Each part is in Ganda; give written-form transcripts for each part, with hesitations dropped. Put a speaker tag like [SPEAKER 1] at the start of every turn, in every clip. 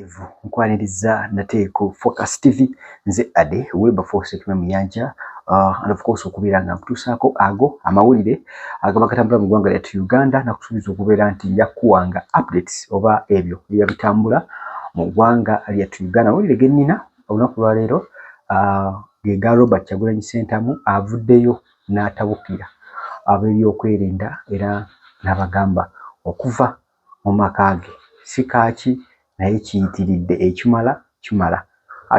[SPEAKER 1] Evu nkwaniriza nateeko Focus TV nze ade Wilberforce Kime Muyanja and of course okubiranga nkutusako ago amawulire agaba katambula mu ggwanga lyattu Uganda nakusubiza okubeera nti njakuwanga updates oba ebyo byabitambula mu ggwanga lyattu Uganda. Amawulire gennina olunaku lwa leero gega Robert Kyagulanyi Ssentamu avuddeyo n'atabukira ab'ebyokwerinda era n'abagamba okuva mu maka ge si kaaki naye kiyitiridde ekimala kimala.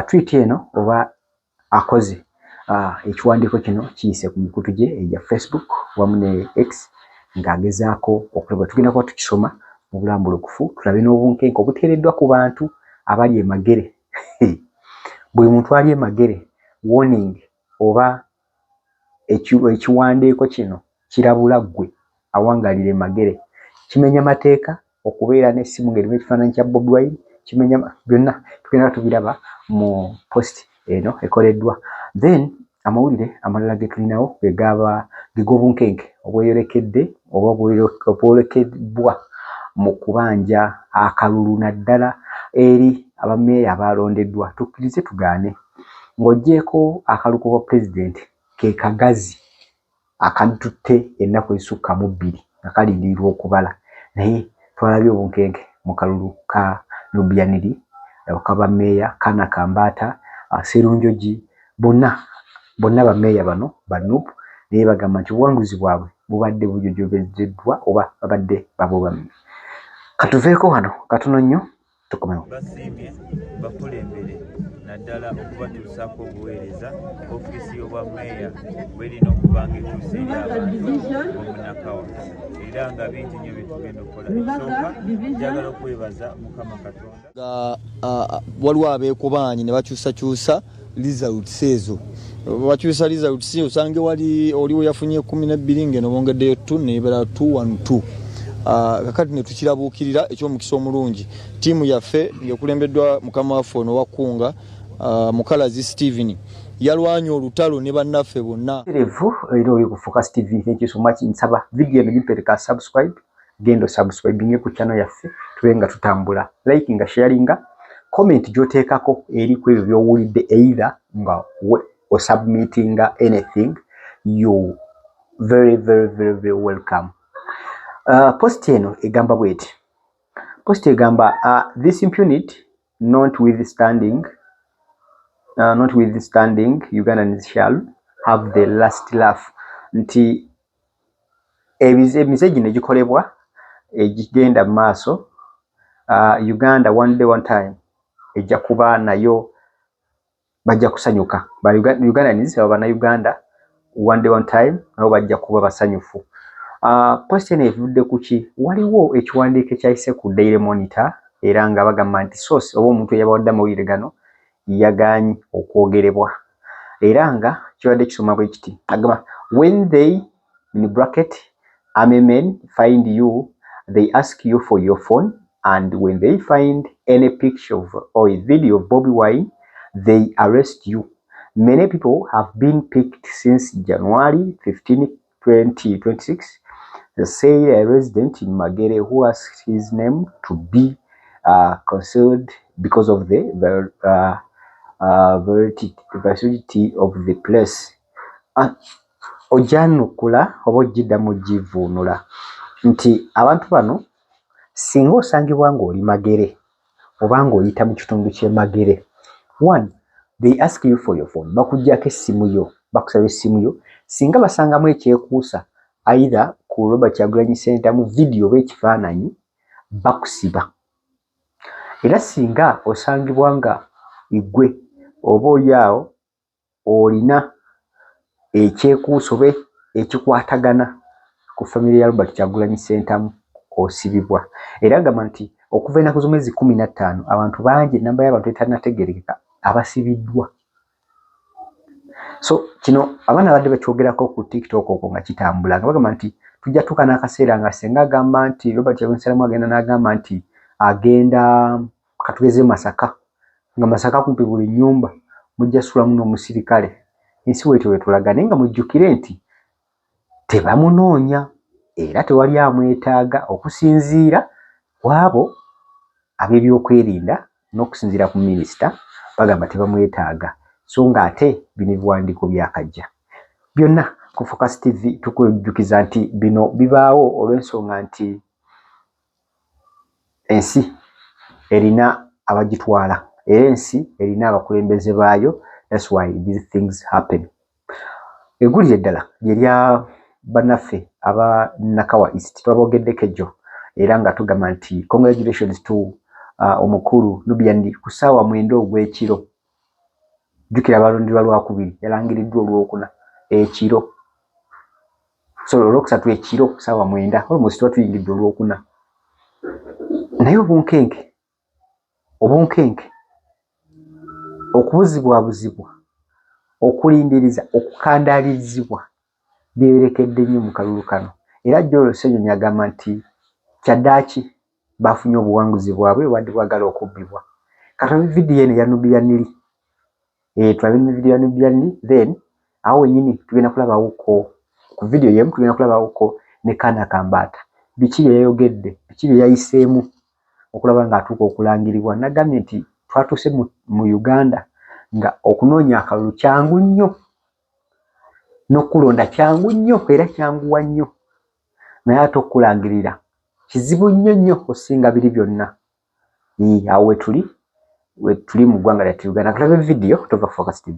[SPEAKER 1] Tweet eno oba akoze ekiwandiiko kino kiyise ku mikutu gye eya Facebook wamu ne X ng'agezaako okulaba tugenda kuba tukisoma mu bulambulukufu tulabe n'obunkenke obuteereddwa ku bantu abali emagere. Buli muntu ali emagere warning oba ekiwandiiko kino kirabula ggwe awangalira emagere kimenya mateeka okubeera n'essimu ng'erimu ekifaananyi kya Bobi Wine kimenya byonna tugenda tubiraba mu post eno ekoleddwa. Then amawulire amalala ge tulinawo geg'obunkenke obweyolekedde oba obwolekeddwa mu kubanja akalulu naddala eri abameeya abalondeddwa. Tukkirize tugaane ng'oggyeko akalulu k'obwa pulezidenti ke kagazi akatutte ennaku ezisukka mu 2 nga kalindirirwa okubala naye twalabye obunkenke mu kalulu ka Nubianiri kaba meeya Kana Kambata Serunjoji bonna bameeya bano banupu naye bagamba nti obuwanguzi bwabwe bubadde bujojobezeddwa oba babadde babobamye. Katuveeko wano katono nnyo tukomewo.
[SPEAKER 2] Basiimye bakulembere naddala okubatuusaako obuweereza ofiisi y'obwammeeya bwerina okubanga etuuse eri abantu omunakawa era nga bingi nnyo byetugenda okukola. Ekisooka njagala okwebaza Mukama Katonda.
[SPEAKER 3] Waliwo abeekubaanyi ne bakyusakyusa results ezo. Bakyusa results osange oliwo yafunye 12 ngeno bongeddeyo 2 nebeera 212. Kakati ne tukirabuukirira eky'omukisa omulungi tiimu yaffe ng'ekulembeddwa mukama waffe ono Wakunga Mukalazi Steven yalwanye olutalo ne bannaffe bonna.
[SPEAKER 1] Erevu era oli ku Focus TV. Thank you so much. Nsaba video eno gimpereka subscribe gendo subscribing ku channel yaffe tubenga tutambula like nga sharing comment joteekako eri ku ebyo by'owulidde either nga o submitting anything you very welcome. Post eno egamba bweti. Post egamba this impunity notwithstanding Ugandans shall have the last laugh. Nti emize gino egikolebwa egigenda maaso Uganda one day one time ejja kuba nayo bajja kusanyuka. Ugandans abana Uganda one day one time nabo bajja kuba basanyufu. Post eno evudde kuki waliwo ekiwandiiko ekyayise ku Daily Monitor era nga bagamba nti source oba omuntu eyabawadde amawulire gano yagaanyi okwogerebwa era nga kibadde kisoma bwe kiti agamba when they in bracket army men find you they ask you for your phone and when they find any picture or a video of Bobi Wine they arrest you. Many people have been picked since January 15, 2026. They say a resident in Magere who asked his name to be concealed because of the veracity of the place. Ojanukula oba ojjidda mu givuunula nti abantu bano singa osangibwa ng'oli Magere oba ng'oyita mu kitundu ky'e Magere, one, they ask you for your phone. Bakuggyako essimu yo, bakusaba essimu yo. Singa basangamu ekyekuusa either ku Robert Kyagulanyi Ssentamu video oba ekifaananyi bakusiba. Era singa osangibwa nga igwe oba oliawo olina ekyekuusa oba ekikwatagana ku famire ya Robert Kyagulanyi Ssentamu osibibwa. Era agamba nti okuva ennaku z'omwezi 15 abantu bangi namba y'abantu etannategerekeka abasibiddwa. So kino abaana badde bakyogerako ku TikTok okwo nga kitambula nga bagamba nti tujja tuka n'akaseera nga senga agamba nti Robert Kyagulanyi Ssentamu agenda n'agamba nti agenda katugeze Masaka nga Masaka kumpi buli nnyumba mujja sulamu n'omusirikale. Ensi bwetyo wetulaga naye nga mujjukire nti tebamunoonya era tewali amwetaaga okusinziira kwabo ab'ebyokwerinda n'okusinziira ku minisita bagamba tebamwetaaga so ng'ate bino ebiwandiiko byakajja byonna ku Focus TV tukujjukiza nti bino bibaawo olw'ensonga nti ensi erina abagitwala era ensi erina abakulembeze baayo. That's why these things happen. Eggulire eddala lyerya bannaffe aba Nakawa East twabogeddeko ejjo era nga tugamba nti congratulations to omukulu Nubian ku ssaawa 9 ogw'ekiro. Jjukira balondirwa lwakubiri yalangiriddwa olwokuna ekiro so olwokusatu ekiro ssaawa 9 almost twatuyingidde olwokuna naye obunkenke okubuzibwabuzibwa okulindiriza okukandaalirizibwa byerekedde nnyo mu kalulu kano era Joel Ssenyonyi agamba nti kyaddaaki bafunye obuwanguzi bwabwe wadde bwagala okubbibwa. Katabe vidiyo eno ya Nubian tulabe vidiyo ya Nubian then awo wenyini tugenda kulabawoko ku vidiyo yemu tugenda kulabawoko ne Kana Kambata biki bye yayogedde biki bye yayiseemu okulaba ng'atuuka okulangiribwa. Nagambye nti twatuuse mu Uganda nga okunoonya akalulu kyangu nnyo n'okulonda kyangu nnyo era kyanguwa nnyo naye ate okulangirira kizibu nnyo okusinga biri byonna. Awo wetuli mu ggwanga lyattu Uganda. Tulabe vidiyo tova Focus TV.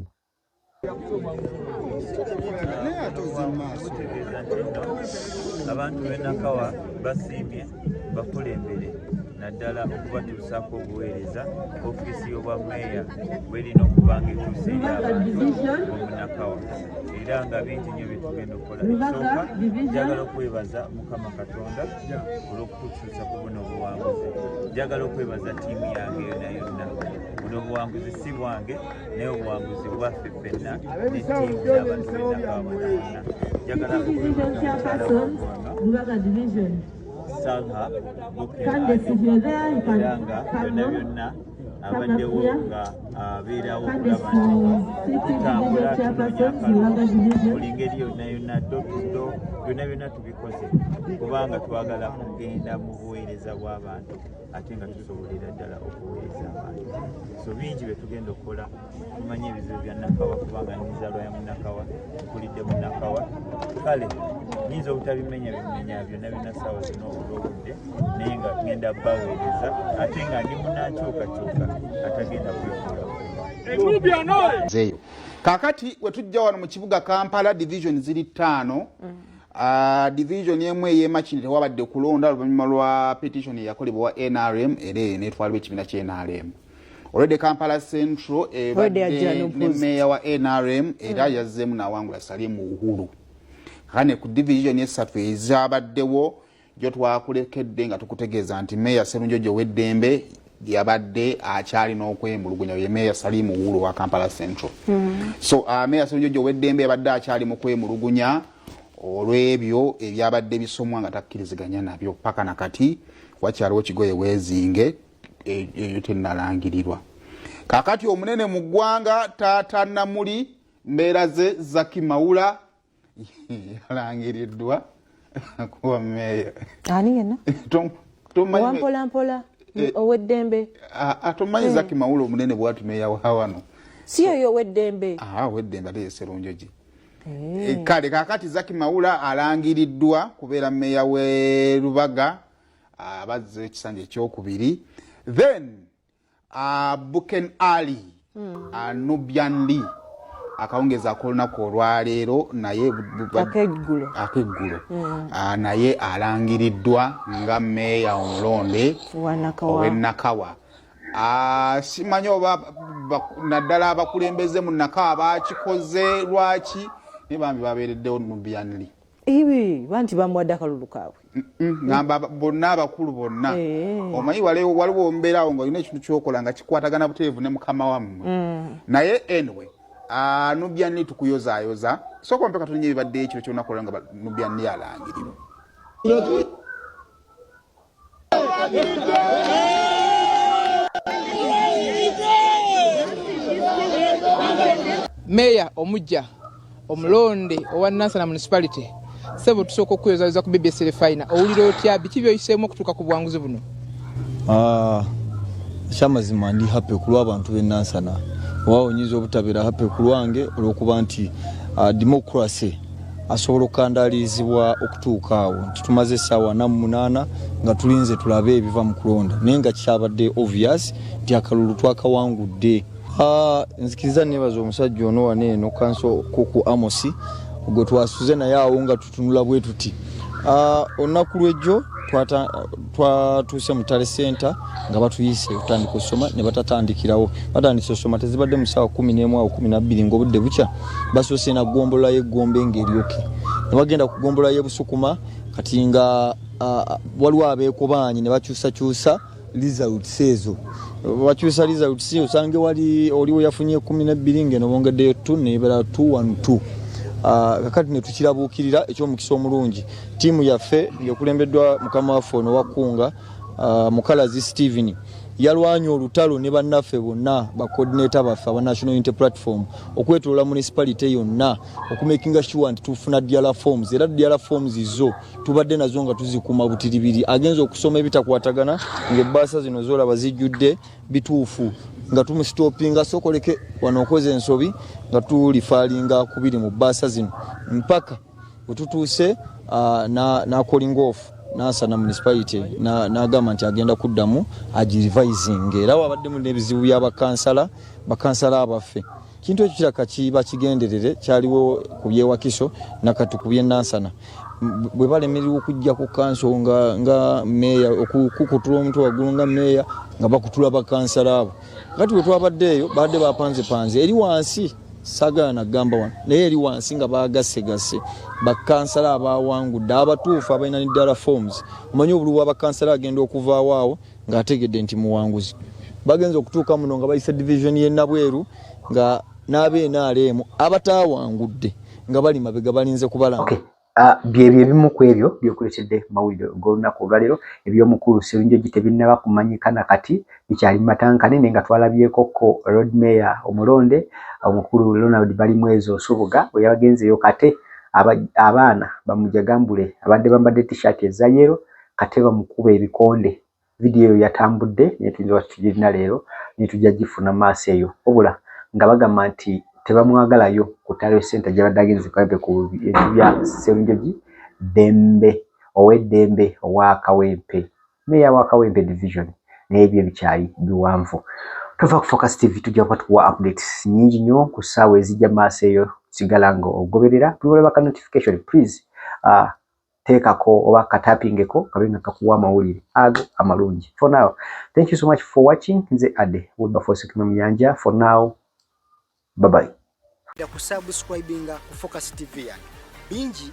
[SPEAKER 2] Abantu b'e Nakawa basiimye bakulembere naddala okubatuusaako obuweereza ofiisi y'obwammeeya bw'erina okuba nga etuuse eri abantu b'omu Nakawa era nga bingi nnyo bye tugenda okukola. Ekisooka njagala okwebaza Mukama Katonda olw'okutuusa ku buno obuwanguzi. Njagala okwebaza ttiimu yange yonna. Buno obuwanguzi si bwange naye obuwanguzi bwaffe ffenna ne ttiimu n'abantu b'e Nakawa bonna. Njagala okwebaza Salha era nga byonna abaddewo nga abeerawo okulaba nti tutambula tunoonya akalulu buli ngeri yonna do byonna tubikoze kubanga twagala kugenda mu buweereza bw'abantu ate nga tusobolera ddala okuweereza abantu. So bingi bye tugenda okukola. Tumanyi ebizibu bya Nakawa kubanga n'enzaalwa ya Munakawa tukulidde mu Nakawa kale nyinza obutabimenya byonna ssaawa zino olw'obudde naye nga ngenda baweereza ate nga ndi munankyukakyuka atagenda kwefuula
[SPEAKER 4] zeyo. Kakati wetujja wano mu kibuga Kampala division ziri 5. Division emu ey'Emakini tewabadde kulonda oluvannyuma lwa petition yakolebwa NRM era netwalibwa ekibiina ky'NRM. Already Kampala Central ebadde ne meeya wa NRM era yazzeemu n'awangula Salim Uhuru. Kane ku division esatu ezabaddewo gyo twakulekedde nga tukutegeeza nti meeya Sserunjojo Weddembe yabadde akyalina okwemulugunya ye meeya Salim Uhuru wa Kampala Central. So meeya Sserunjojo Weddembe yabadde akyali mu kwemulugunya olw'ebyo ebyabadde bisomwa nga takkiriziganya nabyo paka nakati wakyaliwo Kigoye Weezinge eyo tennalangirirwa. Kakati omunene mu ggwanga Taata Namuli mbeera ze Zaki Mawula yalangiriddwa kuba meeya.
[SPEAKER 5] Ani yenna? Wampolampola Oweddembe.
[SPEAKER 4] Tomanyi Zaki Mawula omunene bw'ati meeya wa wano.
[SPEAKER 5] Si oyo Weddembe.
[SPEAKER 4] Weddembe ate ye Sserunjoji. Kale kakati Zaki Mawula alangiriddwa kubeera meeya we Lubaga abazze ekisanja ekyokubiri. Then Buken Ali Nubian akawungeza akolunaku olwaleero naye akeggulo naye alangiriddwa nga meeya omulonde ow'e Nakawa. Simanyi oba naddala abakulembeze mu Nakawa bakikoze lwaki naye bambi babeereddewo Nubian Lee.
[SPEAKER 5] Banti bamuwadde akalulu kaabwe.
[SPEAKER 4] Ngamba bonna abakulu bonna. Omanyi waliwo mbeerawo ng'olina ekintu ky'okola nga kikwatagana buteevu ne mukama wammwe. Naye anyway Nubian Lee tukuyozaayoza sooka ompe katonnya ebibadde ekiro ky'onakola nga Nubian Lee alangirirwa.
[SPEAKER 6] Meeya omujja omulonde owa Nansana Municipality sebo tusooka okweyozayoza ku BBS Refina owulira otya biki by'oyiseemu okutuuka ku buwanguzi buno?
[SPEAKER 3] kyamazima ndi happy kulwa abantu b'Nansana waawonyiza obutabera happy kulwange olw'okuba nti democracy asobola okukandalizibwa okutuuka awo nti tumaze essaawa 48 nga tulinze tulabe ebiva mu kulonda naye nga kyabadde obvious nti akalulu twakawangudde. Nzikiriza nebaza omusajja ono waneeno kanso kuku Amosi gwe twasuze naye awo nga tutunula bwe tuti. Olunaku lw'ejjo twatuuse mu Tale Center nga batuyise otandika osoma ne batatandikirawo. Batandise osoma tezibadde mu ssaawa 11 awo 12 ng'obudde bukya basoose na ggombolola y'eggombe ng'eryoke. Ne bagenda ku ggombolola y'Ebusukuma kati nga waliwo abeekobaanyi ne bakyusakyusa results ezo. Bakyusa results osange oliwo yafunye 12 ng'eno bongeddeyo 2 neebera 212. Kakati ne tukirabuukirira eky'omukisa omulungi tiimu yaffe ng'ekulembeddwa mukama waffe ono Wakunga Mukalazi Steven yalwanya olutalo ne bannaffe bonna bacoordinator baffe aba National Unity Platform okwetoloola municipality yonna okumakinga sure nti tufuna diala forms era diala forms zo tubadde nazo nga tuzikuma butiribiri agenza okusoma ebitakwatagana ng'ebbaasa zino zolaba zijjudde bituufu nga tumusitopinga sokoleke wano okoze ensobi nga tulifalinga kubiri mu bbaasa zino mpaka wetutuuse na calling off Nansana municipality n'agamba nti agenda kuddamu agirevising era wabaddemu n'ebizibu by'abakansala abaffe. Kintu ekyo kiraka kiba kigenderere kyaliwo ku byewakiso nakati ku by'Nansana bwe balemererwa okujja ku kanso nga meya okukutula omuntu waggulu nga meya nga bakutula bakansala abo. Kati bwe twabaddeeyo badde bapanze eri wansi sagala nagamba wano naye eri wansi nga baagassegase bakansala abawangudde abatuufu abalina n'eddala forms omanyi obuluwa abakansala agenda okuvaawo awo ng'ategedde nti muwanguzi bagenza okutuuka muno nga bayisa division y'e Nabweru nga n'abe-NRM abataawangudde nga bali mabega balinze kubalanga.
[SPEAKER 1] Okay. Byebyo ebimu ku ebyo byokuletedde mawulire g'olunaku olwaleero eby'omukulu Sserunjogi tebinnaba kumanyika nakati bikyali matankane naye nga twalabyeko ko road mayor omulonde omukulu Ronald Balimwezo Subuga bwe yagenzeeyo kate abaana bamujagambule abadde bambadde t-shirt eza yero kate bamukuba ebikonde. Video yatambudde naye tuyinza watugirina leero ne tujja gifuna maaso eyo obula nga bagamba nti tebamwagalayo ku Tale Center gy'abadde agenze kwabe ku bintu bya Sserunjogi Dembe ow'eddembe owa Kawempe meya wa Kawempe division n'ebyo bikyali biwanvu. Tova ku Focus TV tujja kuwa updates nyingi nnyo ku ssaawa ezijja maaso eyo sigala nga ogoberera biwolebaka notification please teekako oba katapingeko kabe nga kakuwa amawulire ago amalungi. For now, thank you so much for watching. Nze Ade Wilberforce Kimemyanja. For now, bye bye.
[SPEAKER 7] Kusubscribinga ku Focus TV bingi